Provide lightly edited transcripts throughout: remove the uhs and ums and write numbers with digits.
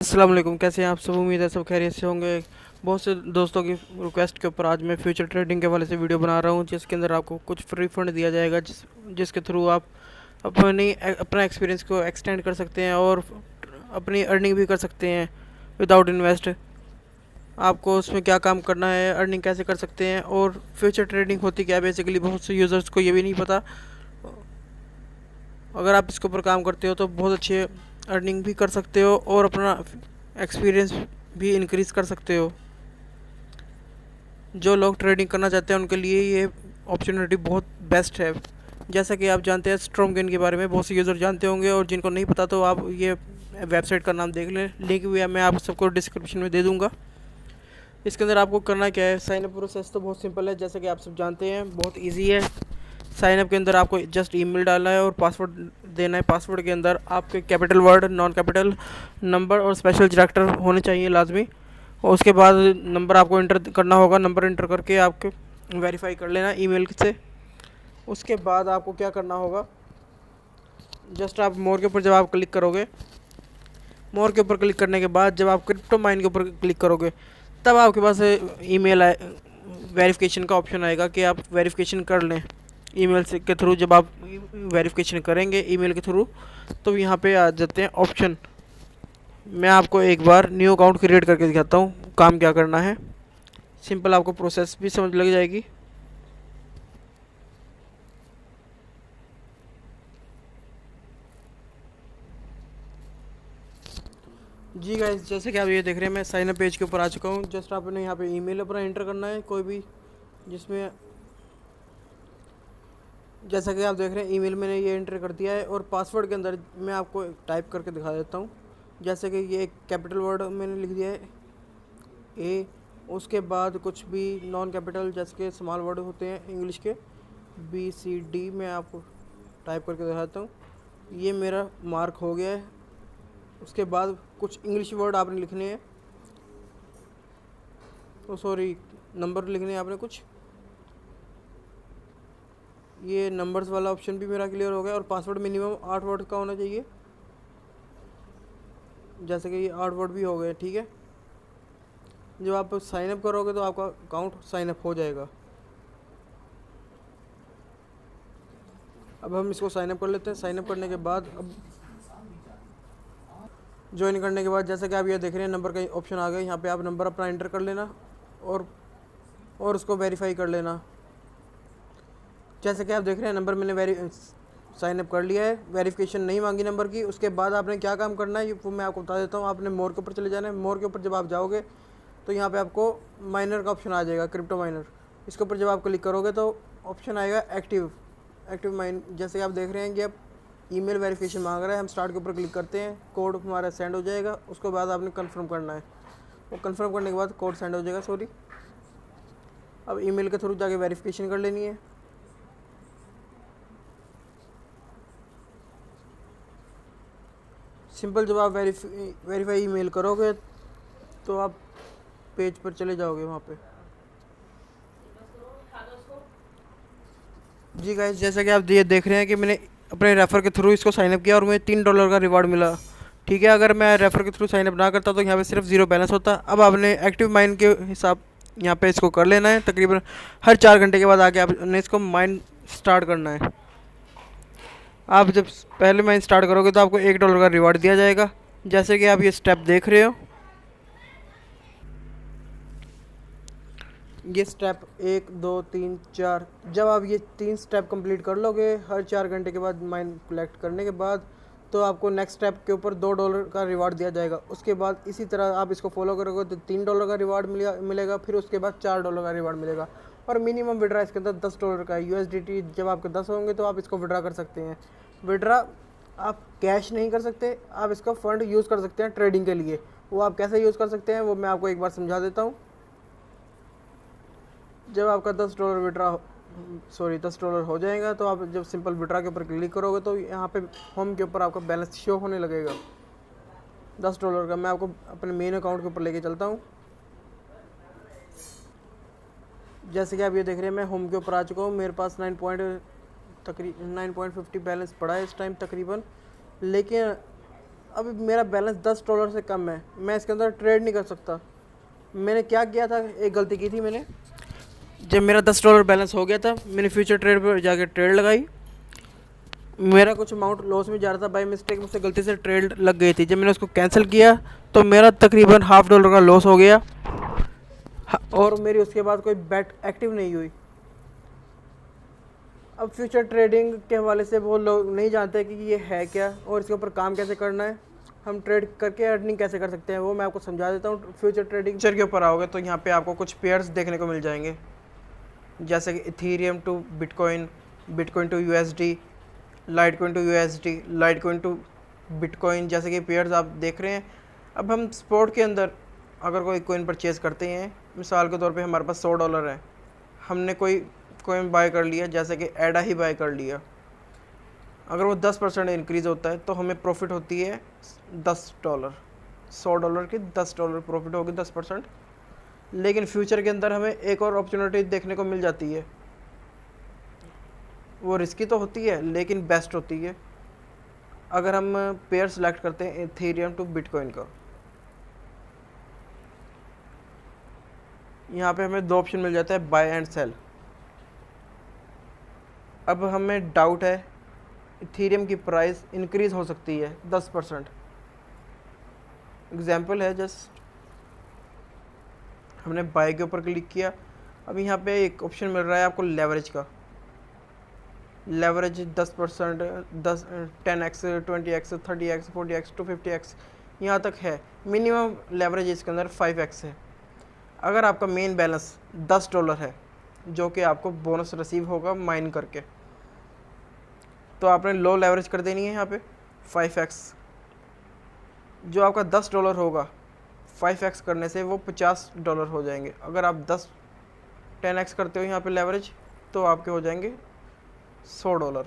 अस्सलाम वालेकुम, कैसे हैं आप सब। उम्मीद है सब खैरियत से होंगे। बहुत से दोस्तों की रिक्वेस्ट के ऊपर आज मैं फ्यूचर ट्रेडिंग के वाले से वीडियो बना रहा हूं, जिसके अंदर आपको कुछ फ्री फंड दिया जाएगा, जिसके थ्रू आप अपना एक्सपीरियंस को एक्सटेंड कर सकते हैं और अपनी अर्निंग भी कर सकते हैं विदाउट इन्वेस्ट। आपको उसमें क्या काम करना है, अर्निंग कैसे कर सकते हैं और फ्यूचर ट्रेडिंग होती क्या है बेसिकली, बहुत से यूज़र्स को ये भी नहीं पता। अगर आप इसके ऊपर काम करते हो तो बहुत अच्छे अर्निंग भी कर सकते हो और अपना एक्सपीरियंस भी इंक्रीज़ कर सकते हो। जो लोग ट्रेडिंग करना चाहते हैं उनके लिए ये अपॉर्चुनिटी बहुत बेस्ट है। जैसा कि आप जानते हैं स्ट्रॉन्ग गेन के बारे में बहुत से यूज़र जानते होंगे, और जिनको नहीं पता तो आप ये वेबसाइट का नाम देख लें, लिंक भी मैं आप सबको डिस्क्रिप्शन में दे दूँगा। इसके अंदर आपको करना क्या है, साइन अप प्रोसेस तो बहुत सिंपल है, जैसा कि आप सब जानते हैं बहुत ईजी है। साइन अप के अंदर आपको जस्ट ईमेल डालना है और पासवर्ड देना है। पासवर्ड के अंदर आपके capital word, non capital, number और स्पेशल कैरेक्टर होने चाहिए लाजमी। और उसके बाद नंबर आपको इंटर करना होगा। नंबर इंटर करके आपके वेरीफाई कर लेना ईमेल से। उसके बाद आपको क्या करना होगा, जस्ट आप मोर के ऊपर जब आप क्लिक करोगे, मोर के ऊपर क्लिक करने के बाद जब आप क्रिप्टो माइन के ऊपर क्लिक करोगे, तब आपके पास ईमेल वेरिफिकेशन का ऑप्शन आएगा कि आप वेरिफिकेशन कर लें ईमेल से के थ्रू। जब आप वेरिफिकेशन करेंगे ईमेल के थ्रू, तो यहाँ पे आ जाते हैं ऑप्शन। मैं आपको एक बार न्यू अकाउंट क्रिएट करके दिखाता हूँ काम क्या करना है। सिंपल, आपको प्रोसेस भी समझ लग जाएगी। जी गाइस, जैसे कि आप ये देख रहे हैं मैं साइन अप पेज के ऊपर आ चुका हूँ। जस्ट आपने यहाँ पे ईमेल अपना एंटर करना है कोई भी, जिसमें जैसा कि आप देख रहे हैं ईमेल मैंने ये एंटर कर दिया है। और पासवर्ड के अंदर मैं आपको टाइप करके दिखा देता हूँ। जैसे कि ये एक कैपिटल वर्ड मैंने लिख दिया है ए, उसके बाद कुछ भी नॉन कैपिटल जैसे कि स्मॉल वर्ड होते हैं इंग्लिश के, BCD मैं आपको टाइप करके दिखाता हूँ। ये मेरा मार्क हो गया है। उसके बाद कुछ इंग्लिश वर्ड आपने लिखने हैं, तो सॉरी नंबर लिखने हैं आपने कुछ। ये नंबर्स वाला ऑप्शन भी मेरा क्लियर हो गया। और पासवर्ड मिनिमम 8 वर्ड का होना चाहिए, जैसे कि ये 8 वर्ड भी हो गए। ठीक है, जब आप साइन अप करोगे तो आपका अकाउंट साइन अप हो जाएगा। अब हम इसको साइन अप कर लेते हैं। साइन अप करने के बाद अब ज्वाइन करने के बाद जैसा कि आप ये देख रहे हैं नंबर का ऑप्शन आ गया। यहाँ पे आप नंबर अपना एंटर कर लेना और उसको वेरीफाई कर लेना। जैसे कि आप देख रहे हैं नंबर मैंने साइन अप कर लिया है। वेरिफिकेशन नहीं मांगी नंबर की। उसके बाद आपने क्या काम करना है वो मैं आपको बता देता हूँ। आपने मोर के ऊपर चले जाना है। मोर के ऊपर जब आप जाओगे तो यहाँ पे आपको माइनर का ऑप्शन आ जाएगा, क्रिप्टो माइनर। इसके ऊपर जब आप क्लिक करोगे तो ऑप्शन आएगा एक्टिव माइन। जैसे कि आप देख रहे हैं कि अब ईमेल वेरिफिकेशन मांग रहा है। हम स्टार्ट के ऊपर क्लिक करते हैं, कोड हमारा सेंड हो जाएगा। उसके बाद आपने कन्फर्म करना है। वो कन्फर्म करने के बाद कोड सेंड हो जाएगा। सॉरी, अब ईमेल के थ्रू जाके वेरिफिकेशन कर लेनी है। सिंपल, जब आप वेरीफाई ईमेल करोगे तो आप पेज पर चले जाओगे वहाँ पे। जी गाइस, जैसा कि आप ये देख रहे हैं कि मैंने अपने रेफ़र के थ्रू इसको साइनअप किया और मुझे $3 का रिवार्ड मिला। ठीक है, अगर मैं रेफ़र के थ्रू साइनअप ना करता तो यहाँ पे सिर्फ 0 बैलेंस होता। अब आपने एक्टिव माइन के हिसाब यहाँ पे इसको कर लेना है। तकरीबन हर 4 घंटे के बाद आके आपने इसको माइन स्टार्ट करना है। आप जब पहले माइन स्टार्ट करोगे तो आपको $1 का रिवार्ड दिया जाएगा, जैसे कि आप ये स्टेप देख रहे हो। ये स्टेप 1 2 3 4, जब आप ये 3 स्टेप कंप्लीट कर लोगे हर 4 घंटे के बाद माइन कलेक्ट करने के बाद, तो आपको नेक्स्ट स्टेप के ऊपर $2 का रिवार्ड दिया जाएगा। उसके बाद इसी तरह आप इसको फॉलो करोगे तो $3 का रिवार्ड मिलेगा। फिर उसके बाद $4 का रिवार्ड मिलेगा। और मिनिमम विड्रा इसके अंदर $10 का है USDT। जब आपके 10 होंगे तो आप इसको विड्रा कर सकते हैं। विड्रा आप कैश नहीं कर सकते, आप इसका फ़ंड यूज़ कर सकते हैं ट्रेडिंग के लिए। वो आप कैसे यूज़ कर सकते हैं वो मैं आपको एक बार समझा देता हूँ। जब आपका $10 हो जाएगा तो आप जब सिंपल विड्रा के ऊपर क्लिक करोगे तो यहाँ पे होम के ऊपर आपका बैलेंस शो होने लगेगा $10 का। मैं आपको अपने मेन अकाउंट के ऊपर लेके चलता हूँ। जैसे कि आप ये देख रहे हैं मैं होम के ऊपर आ चुका हूँ। मेरे पास 9.50 बैलेंस पड़ा है इस टाइम तकरीबन। लेकिन अभी मेरा बैलेंस $10 से कम है, मैं इसके अंदर ट्रेड नहीं कर सकता। मैंने क्या किया था, एक गलती की थी मैंने। जब मेरा $10 बैलेंस हो गया था, मैंने फ्यूचर ट्रेड पर जाके ट्रेड लगाई। मेरा कुछ अमाउंट लॉस में जा रहा था, बाई मिस्टेक मुझसे गलती से ट्रेड लग गई थी। जब मैंने उसको कैंसिल किया तो मेरा तकरीबन $50 का लॉस हो गया, और मेरी उसके बाद कोई बेट एक्टिव नहीं हुई। अब फ्यूचर ट्रेडिंग के हवाले से वो लोग नहीं जानते कि ये है क्या और इसके ऊपर काम कैसे करना है, हम ट्रेड करके अर्निंग कैसे कर सकते हैं, वो मैं आपको समझा देता हूँ। फ्यूचर ट्रेडिंग के ऊपर आओगे तो यहाँ पे आपको कुछ पेयर्स देखने को मिल जाएंगे, जैसे कि Ethereum to bitcoin, bitcoin to USD, Litecoin to USD, Litecoin to bitcoin, जैसे कि पेयर्स आप देख रहे हैं। अब हम स्पॉट के अंदर अगर कोई कॉइन परचेज़ करते हैं, मिसाल के तौर पे हमारे पास $100 है, हमने कोई कॉइन बाय कर लिया, जैसे कि एडा ही बाय कर लिया, अगर वो 10% इंक्रीज़ होता है तो हमें प्रॉफिट होती है $10। $100 की $10 प्रॉफिट होगी, 10%। लेकिन फ्यूचर के अंदर हमें एक और अपॉर्चुनिटी देखने को मिल जाती है, वो रिस्की तो होती है लेकिन बेस्ट होती है। अगर हम पेयर सेलेक्ट करते हैं इथेरियम टू बिटकॉइन का, यहाँ पे हमें 2 ऑप्शन मिल जाता है, बाय एंड सेल। अब हमें डाउट है इथेरियम की प्राइस इंक्रीज़ हो सकती है 10%। एग्जाम्पल है, जस्ट हमने बाय के ऊपर क्लिक किया। अब यहाँ पे एक ऑप्शन मिल रहा है आपको लेवरेज का, leverage 10%, 10x 20x 30x 40x 250x यहाँ तक है। मिनिमम लेवरेज इसके अंदर 5x है। अगर आपका मेन बैलेंस $10 है, जो कि आपको बोनस रिसीव होगा माइन करके, तो आपने लो लेवरेज कर देनी है यहाँ पे 5x। जो आपका $10 होगा, 5x करने से वो $50 हो जाएंगे। अगर आप 10x करते हो यहाँ पे लेवरेज, तो आपके हो जाएंगे $100।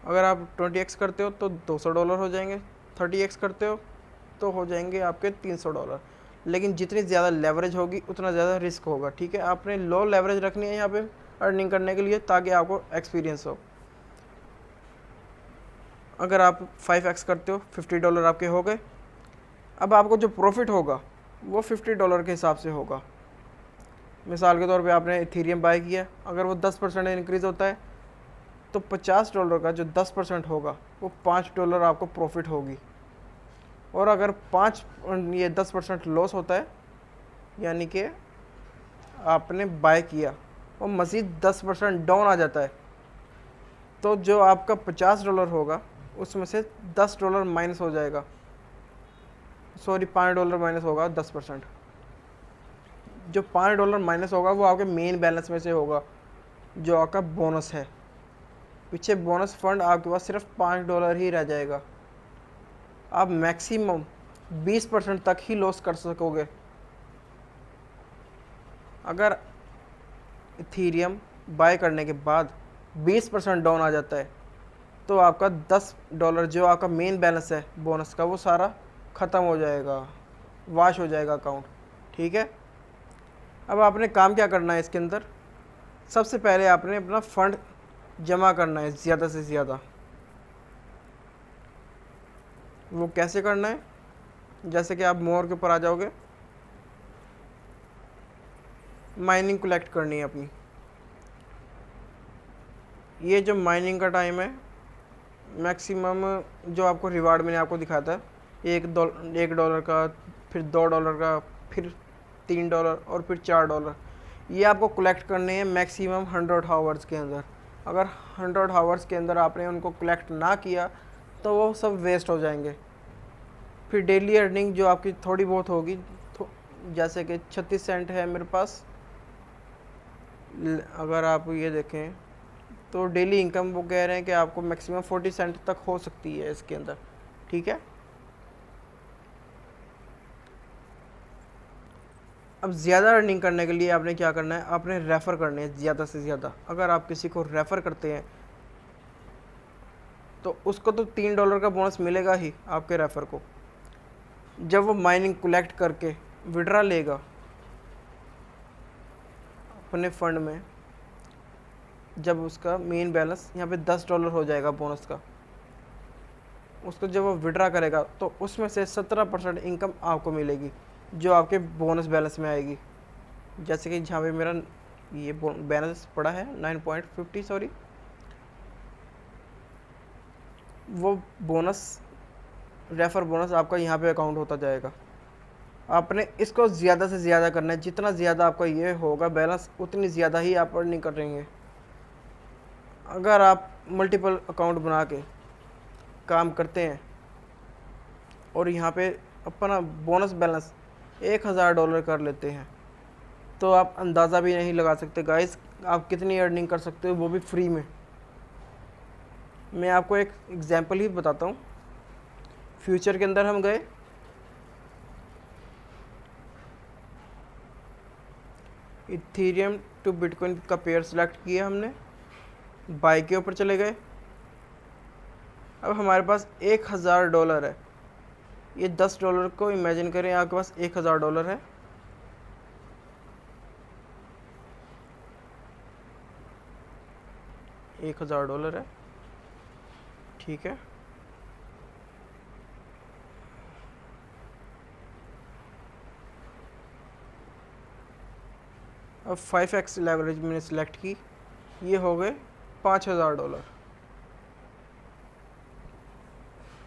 अगर आप 20x करते हो तो $200 हो जाएंगे, 30x करते हो तो हो जाएंगे आपके $300। लेकिन जितनी ज़्यादा लेवरेज होगी उतना ज़्यादा रिस्क होगा, ठीक है। आपने लो लेवरेज रखनी है यहाँ पे अर्निंग करने के लिए, ताकि आपको एक्सपीरियंस हो। अगर आप 5x करते हो, $50 आपके हो गए। अब आपको जो प्रॉफिट होगा वो $50 के हिसाब से होगा। मिसाल के तौर पे आपने इथेरियम बाय किया, अगर वो 10% इंक्रीज़ होता है तो $50 का जो 10% होगा वो $5 आपको प्रॉफिट होगी। और अगर 10% लॉस होता है, यानी कि आपने बाय किया और मज़ीद 10% डाउन आ जाता है, तो जो आपका $50 होगा उसमें से $10 माइनस हो जाएगा, सॉरी $5 माइनस होगा 10%। जो $5 माइनस होगा वो आपके मेन बैलेंस में से होगा, जो आपका बोनस है। पीछे बोनस फंड आपके पास सिर्फ $5 ही रह जाएगा। आप मैक्सिमम 20% तक ही लॉस कर सकोगे। अगर इथेरियम बाय करने के बाद 20% डाउन आ जाता है, तो आपका $10 जो आपका मेन बैलेंस है बोनस का, वो सारा ख़त्म हो जाएगा, वाश हो जाएगा अकाउंट, ठीक है। अब आपने काम क्या करना है इसके अंदर, सबसे पहले आपने अपना फ़ंड जमा करना है ज़्यादा से ज़्यादा। वो कैसे करना है, जैसे कि आप मोर के ऊपर आ जाओगे, माइनिंग कलेक्ट करनी है अपनी। ये जो माइनिंग का टाइम है, मैक्सिमम जो आपको रिवार्ड मैंने आपको दिखाया था, $1 का, फिर $2 का, फिर $3 और फिर $4, ये आपको कलेक्ट करने हैं मैक्सिमम 100 आवर्स के अंदर। अगर 100 आवर्स के अंदर आपने उनको कलेक्ट ना किया तो वो सब वेस्ट हो जाएंगे। फिर डेली अर्निंग जो आपकी थोड़ी बहुत होगी, जैसे कि 36 सेंट है मेरे पास, अगर आप ये देखें तो डेली इनकम वो कह रहे हैं कि आपको मैक्सिमम 40 सेंट तक हो सकती है इसके अंदर, ठीक है। अब ज़्यादा अर्निंग करने के लिए आपने क्या करना है, आपने रेफ़र करने हैं ज़्यादा से ज़्यादा। अगर आप किसी को रेफ़र करते हैं तो उसको तो $3 का बोनस मिलेगा ही आपके रेफ़र को। जब वो माइनिंग कलेक्ट करके विड्रा लेगा अपने फ़ंड में, जब उसका मेन बैलेंस यहाँ पे $10 हो जाएगा बोनस का, उसको जब वो विड्रा करेगा तो उसमें से 17% इनकम आपको मिलेगी जो आपके बोनस बैलेंस में आएगी। जैसे कि जहाँ पे मेरा ये बैलेंस पड़ा है 9.50 सॉरी, वो बोनस रेफर बोनस आपका यहाँ पे अकाउंट होता जाएगा। आपने इसको ज़्यादा से ज़्यादा करना है, जितना ज़्यादा आपका ये होगा बैलेंस उतनी ज़्यादा ही आप अर्निंग करेंगे। अगर आप मल्टीपल अकाउंट बना के काम करते हैं और यहाँ पे अपना बोनस बैलेंस $1000 कर लेते हैं तो आप अंदाज़ा भी नहीं लगा सकते गाइस आप कितनी अर्निंग कर सकते हो, वो भी फ्री में। मैं आपको एक एग्जांपल ही बताता हूँ। फ्यूचर के अंदर हम गए, इथीरियम टू बिटकॉइन का पेयर सेलेक्ट किया हमने, बाई के ऊपर चले गए। अब हमारे पास $1000 है। ये $10 को इमेजिन करें आपके पास $1000 है। $1000 है, ठीक है। अब 5x लेवरेज मैंने सेलेक्ट की, ये हो गए $5000।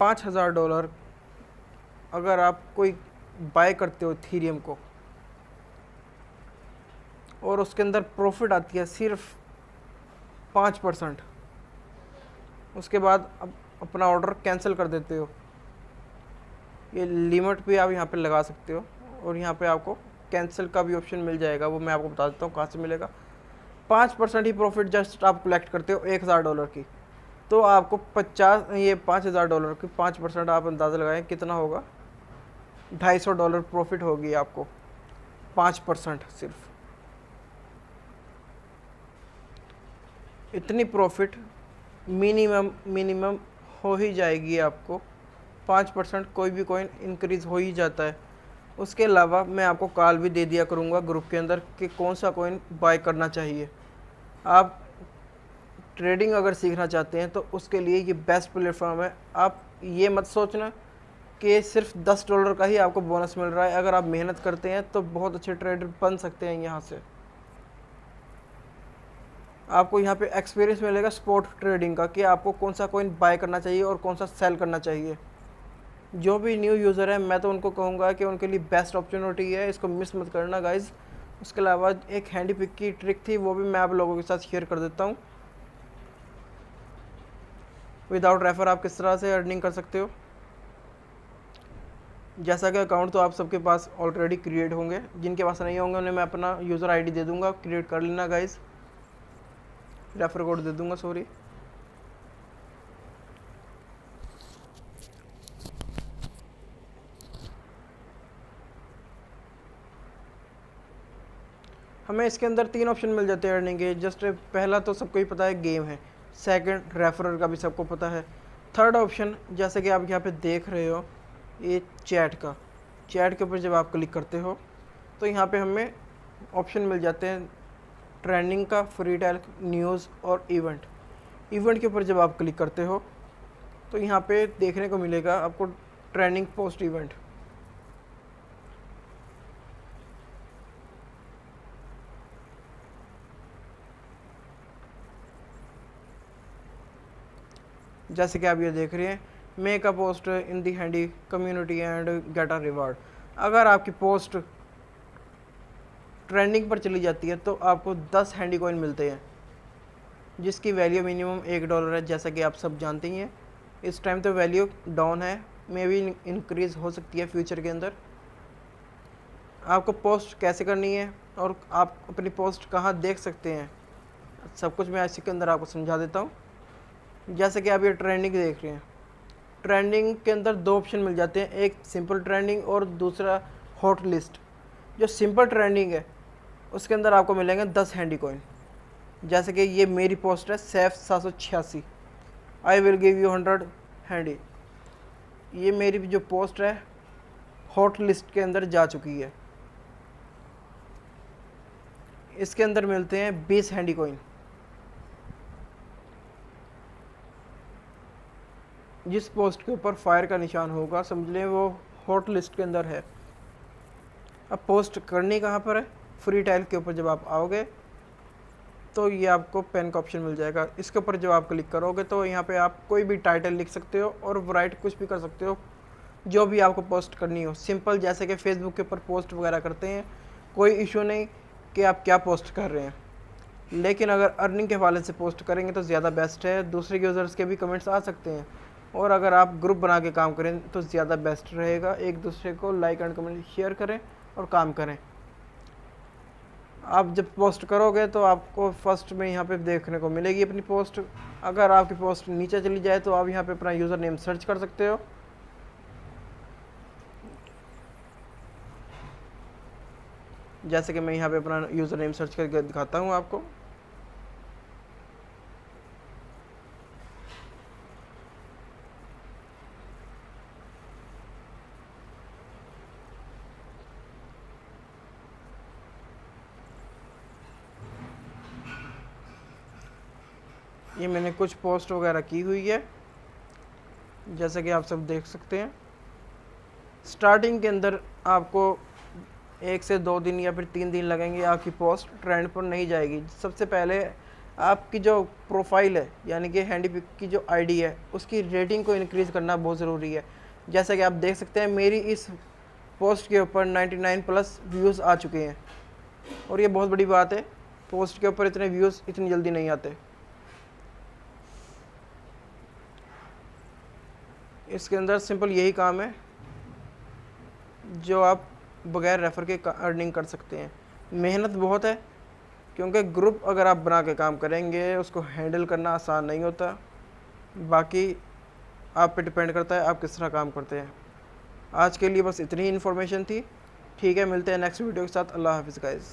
$5000 अगर आप कोई बाय करते हो इथीरियम को और उसके अंदर प्रॉफिट आती है सिर्फ 5%, उसके बाद अब अपना ऑर्डर कैंसिल कर देते हो। ये लिमिट भी आप यहाँ पे लगा सकते हो और यहाँ पे आपको कैंसिल का भी ऑप्शन मिल जाएगा, वो मैं आपको बता देता हूँ कहाँ से मिलेगा। 5% ही प्रॉफिट जस्ट आप कलेक्ट करते हो $1000 की, तो आपको 5000 की 5% आप अंदाज़ा लगाएं कितना होगा, $250 प्रॉफिट होगी आपको 5% सिर्फ। इतनी प्रॉफिट मिनिमम हो ही जाएगी आपको। 5% कोई भी कॉइन इंक्रीज़ हो ही जाता है। उसके अलावा मैं आपको कॉल भी दे दिया करूँगा ग्रुप के अंदर कि कौन सा कॉइन बाय करना चाहिए। आप ट्रेडिंग अगर सीखना चाहते हैं तो उसके लिए ये बेस्ट प्लेटफॉर्म है। आप ये मत सोचना कि सिर्फ $10 का ही आपको बोनस मिल रहा है। अगर आप मेहनत करते हैं तो बहुत अच्छे ट्रेडर बन सकते हैं। यहाँ से आपको यहाँ पे एक्सपीरियंस मिलेगा स्पॉट ट्रेडिंग का कि आपको कौन सा कॉइन बाय करना चाहिए और कौन सा सेल करना चाहिए। जो भी न्यू यूज़र है मैं तो उनको कहूँगा कि उनके लिए बेस्ट अपॉर्चुनिटी है, इसको मिस मत करना गाइज़। उसके अलावा एक हैंडी पिक की ट्रिक थी, वो भी मैं आप लोगों के साथ शेयर कर देता हूँ। विदाउट रेफर आप किस तरह से अर्निंग कर सकते हो। जैसा कि अकाउंट तो आप सबके पास ऑलरेडी क्रिएट होंगे, जिनके पास नहीं होंगे उन्हें मैं अपना यूज़र आईडी दे दूँगा, क्रिएट कर लेना गाइज़। रेफर कोड दे दूँगा, सॉरी। हमें इसके अंदर 3 ऑप्शन मिल जाते हैं अर्निंग के। जस्ट पहला तो सबको ही पता है गेम है, सेकंड रेफरर का भी सबको पता है, थर्ड ऑप्शन जैसे कि आप यहाँ पे देख रहे हो ये चैट के ऊपर जब आप क्लिक करते हो तो यहाँ पे हमें ऑप्शन मिल जाते हैं ट्रेंडिंग का, फ्री टैल, न्यूज़ और इवेंट के ऊपर जब आप क्लिक करते हो तो यहाँ पे देखने को मिलेगा आपको ट्रेंडिंग पोस्ट इवेंट। जैसे कि आप ये देख रहे हैं, make a post in the handy community and get a reward. अगर आपकी पोस्ट ट्रेंडिंग पर चली जाती है तो आपको 10 हैंडी कॉइन मिलते हैं, जिसकी वैल्यू मिनिमम $1 है। जैसा कि आप सब जानते ही हैं, इस टाइम तो वैल्यू डाउन है, मे भी इंक्रीज़ हो सकती है फ्यूचर के अंदर। आपको पोस्ट कैसे करनी है और आप अपनी पोस्ट कहाँ देख सकते हैं, सब कुछ मैं इसी के अंदर आपको समझा देता हूँ। जैसे कि आप ये ट्रेंडिंग देख रहे हैं, ट्रेंडिंग के अंदर 2 ऑप्शन मिल जाते हैं, एक सिंपल ट्रेंडिंग और दूसरा हॉट लिस्ट। जो सिंपल ट्रेंडिंग है उसके अंदर आपको मिलेंगे 10 हैंडी कॉइन। जैसे कि ये मेरी पोस्ट है Saif 786, I will give you 100 handy. ये मेरी जो पोस्ट है हॉट लिस्ट के अंदर जा चुकी है। इसके अंदर मिलते हैं 20 हैंडी कॉइन। जिस पोस्ट के ऊपर फायर का निशान होगा समझ लें वो हॉट लिस्ट के अंदर है। अब पोस्ट करनी कहाँ पर है, फ्री टाइल के ऊपर जब आप आओगे तो ये आपको पेन का ऑप्शन मिल जाएगा। इसके ऊपर जब आप क्लिक करोगे तो यहाँ पे आप कोई भी टाइटल लिख सकते हो और राइट कुछ भी कर सकते हो जो भी आपको पोस्ट करनी हो। सिंपल जैसे कि फेसबुक के ऊपर पोस्ट वगैरह करते हैं, कोई इशू नहीं कि आप क्या पोस्ट कर रहे हैं। लेकिन अगर अर्निंग के हवाले से पोस्ट करेंगे तो ज़्यादा बेस्ट है, दूसरे यूज़र्स के भी कमेंट्स आ सकते हैं। और अगर आप ग्रुप बना के काम करें तो ज़्यादा बेस्ट रहेगा। एक दूसरे को लाइक एंड कमेंट शेयर करें और काम करें। आप जब पोस्ट करोगे तो आपको फर्स्ट में यहाँ पे देखने को मिलेगी अपनी पोस्ट। अगर आपकी पोस्ट नीचे चली जाए तो आप यहाँ पे अपना यूज़र नेम सर्च कर सकते हो। जैसे कि मैं यहाँ पे अपना यूज़र नेम सर्च करके दिखाता हूँ आपको। ये मैंने कुछ पोस्ट वगैरह की हुई है जैसे कि आप सब देख सकते हैं। स्टार्टिंग के अंदर आपको 1 से 2 दिन या फिर 3 दिन लगेंगे, आपकी पोस्ट ट्रेंड पर नहीं जाएगी। सबसे पहले आपकी जो प्रोफाइल है यानी कि हैंडीपिक की जो आईडी है उसकी रेटिंग को इंक्रीज़ करना बहुत ज़रूरी है। जैसा कि आप देख सकते हैं मेरी इस पोस्ट के ऊपर 99 प्लस व्यूज़ आ चुके हैं और ये बहुत बड़ी बात है। पोस्ट के ऊपर इतने व्यूज़ इतनी जल्दी नहीं आते। इसके अंदर सिंपल यही काम है जो आप बगैर रेफ़र के अर्निंग कर सकते हैं। मेहनत बहुत है क्योंकि ग्रुप अगर आप बना के काम करेंगे उसको हैंडल करना आसान नहीं होता। बाकी आप पे डिपेंड करता है आप किस तरह काम करते हैं। आज के लिए बस इतनी ही इन्फॉर्मेशन थी। ठीक है, मिलते हैं नेक्स्ट वीडियो के साथ। अल्लाह हाफिज़ गाइज़।